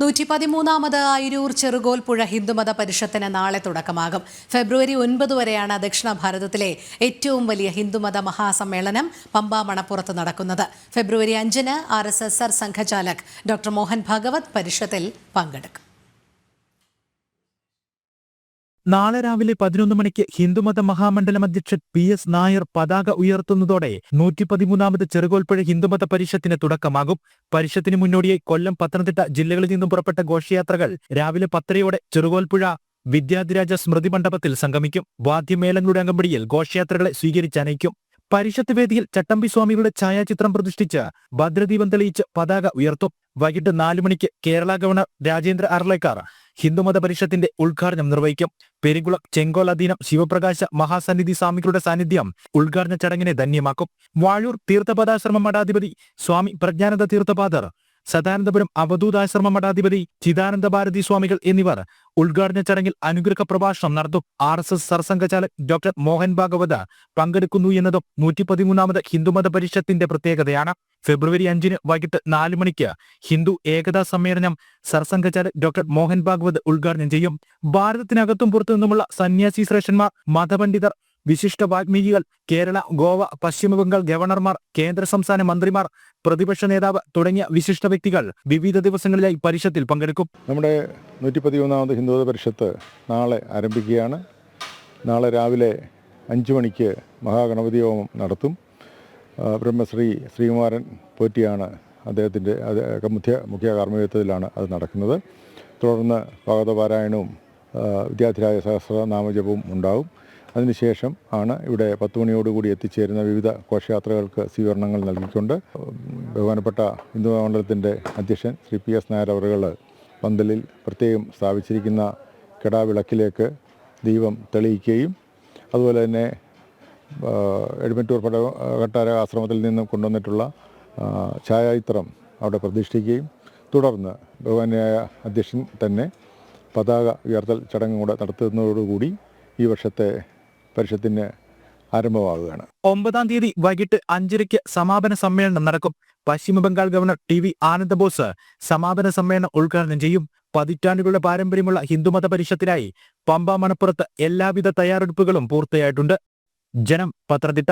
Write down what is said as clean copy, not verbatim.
113ാമത് അയിരൂർ ചെറുകോൽപ്പുഴ ഹിന്ദുമത പരിഷത്തിന് നാളെ തുടക്കമാകും. ഫെബ്രുവരി 9 വരെയാണ് ദക്ഷിണ ഭാരതത്തിലെ ഏറ്റവും വലിയ ഹിന്ദുമത മഹാസമ്മേളനം പമ്പ മണപ്പുറത്ത് നടക്കുന്നത്. ഫെബ്രുവരി 5-ന് RSS സംഘചാലക് ഡോക്ടർ മോഹൻ ഭാഗവത് പരിഷത്തിൽ പങ്കെടുക്കും. നാളെ രാവിലെ 11 മണിക്ക് ഹിന്ദുമത മഹാമണ്ഡലം അധ്യക്ഷൻ PS നായർ പതാക ഉയർത്തുന്നതോടെ 113ാമത് ചെറുകോൽപ്പുഴ ഹിന്ദുമത പരിഷത്തിന് തുടക്കമാകും. പരിഷത്തിന് മുന്നോടിയായി കൊല്ലം, പത്തനംതിട്ട ജില്ലകളിൽ നിന്നും പുറപ്പെട്ട ഘോഷയാത്രകൾ രാവിലെ 10:30 ചെറുകോൽപ്പുഴ വിദ്യാധിരാജ സ്മൃതി മണ്ഡപത്തിൽ സംഗമിക്കും. വാദ്യമേളങ്ങളുടെ അകമ്പടിയിൽ ഘോഷയാത്രകളെ സ്വീകരിച്ചനയിക്കും. പരിഷത്ത് വേദിയിൽ ചട്ടമ്പി സ്വാമികളുടെ ഛായാചിത്രം പ്രതിഷ്ഠിച്ച് ഭദ്രദീപം തെളിയിച്ച് പതാക ഉയർത്തും. വൈകിട്ട് 4 മണിക്ക് കേരള ഗവർണർ രാജേന്ദ്ര അർലേക്കർ ഹിന്ദുമത പരിഷത്തിന്റെ ഉദ്ഘാടനം നിർവഹിക്കും. പെരിങ്കുളം ചെങ്കോൽ അധീനം ശിവപ്രകാശ മഹാസന്നിധി സ്വാമികളുടെ സാന്നിധ്യം ഉദ്ഘാടന ചടങ്ങിനെ ധന്യമാക്കും. വാഴൂർ തീർത്ഥപദാശ്രമ മഠാധിപതി സ്വാമി പ്രജ്ഞാനന്ദ തീർത്ഥപാദർ, സദാനന്ദപുരം അവധൂതാശ്രമ മഠാധിപതി ചിദാനന്ദ ഭാരതി സ്വാമികൾ എന്നിവർ ഉദ്ഘാടന ചടങ്ങിൽ അനുഗ്രഹ പ്രഭാഷണം നടത്തും. RSS സർസംഘചാലക് ഡോക്ടർ മോഹൻ ഭാഗവത് പങ്കെടുക്കുന്നു എന്നതും 113ാമത് ഹിന്ദുമത പരിഷത്തിന്റെ പ്രത്യേകതയാണ്. ഫെബ്രുവരി 5-ന് വൈകിട്ട് 4 മണിക്ക് ഹിന്ദു ഏകതാ സമ്മേളനം സർസംഘചാലക് ഡോക്ടർ മോഹൻ ഭാഗവത് ഉദ്ഘാടനം ചെയ്യും. ഭാരതത്തിനകത്തും പുറത്തു നിന്നുമുള്ള സന്യാസി ശ്രേഷ്ഠന്മാർ, മതപണ്ഡിതർ, വിശിഷ്ട വാഗ്മികൾ, കേരള, ഗോവ, പശ്ചിമബംഗാൾ ഗവർണർമാർ, കേന്ദ്ര സംസ്ഥാന മന്ത്രിമാർ, പ്രതിപക്ഷ നേതാവ് തുടങ്ങിയ വിശിഷ്ട വ്യക്തികൾ വിവിധ ദിവസങ്ങളിലായി പരിഷത്തിൽ പങ്കെടുക്കും. നമ്മുടെ 113ാമത് ഹിന്ദുമത പരിഷത്ത് നാളെ ആരംഭിക്കുകയാണ്. നാളെ രാവിലെ 5 മണിക്ക് മഹാഗണപതി ഹോമം നടത്തും. ബ്രഹ്മശ്രീ ശ്രീകുമാരൻ പോറ്റിയാണ് അദ്ദേഹത്തിൻ്റെ മുഖ്യ കാർമ്മികത്വത്തിലാണ് അത് നടക്കുന്നത്. തുടർന്ന് ഭാഗവതപാരായണവും വിദ്യാധിരാജ സഹസ്രനാമജപവും ഉണ്ടാവും. അതിനുശേഷം ആണ് ഇവിടെ 10 മണിയോടുകൂടി എത്തിച്ചേരുന്ന വിവിധ ഘോഷയാത്രകൾക്ക് സ്വീകരണങ്ങൾ നൽകിക്കൊണ്ട് ബഹുമാനപ്പെട്ട ഹിന്ദു മണ്ഡലത്തിൻ്റെ അധ്യക്ഷൻ ശ്രീ PS നായർ അവറുകൾ പന്തലിൽ പ്രത്യേകം സ്ഥാപിച്ചിരിക്കുന്ന കെടാവിളക്കിലേക്ക് ദീപം തെളിയിക്കുകയും അതുപോലെ തന്നെ എഴുമറ്റൂർ കൊട്ടാര ആശ്രമത്തിൽ നിന്നും കൊണ്ടുവന്നിട്ടുള്ള ഛായാചിത്രം അവിടെ പ്രതിഷ്ഠിക്കുകയും തുടർന്ന് ബഹുമാന്യനായ അധ്യക്ഷൻ തന്നെ പതാക ഉയർത്തൽ ചടങ്ങ് കൂടെ നടത്തുന്നതോടുകൂടി ഈ വർഷത്തെ പരിഷത്തിന് ആരംഭമാവുകയാണ്. 9-ാം തീയതി വൈകിട്ട് 5:30 സമാപന സമ്മേളനം നടക്കും. പശ്ചിമബംഗാൾ ഗവർണർ TV ആനന്ദബോസ് സമാപന സമ്മേളനം ഉദ്ഘാടനം ചെയ്യും. പതിറ്റാണ്ടുകളുടെ പാരമ്പര്യമുള്ള ഹിന്ദുമത പരിഷത്തിനായി പമ്പ മണപ്പുറത്ത് എല്ലാവിധ തയ്യാറെടുപ്പുകളും പൂർത്തിയായിട്ടുണ്ട്. ജനം, പത്തനംതിട്ട.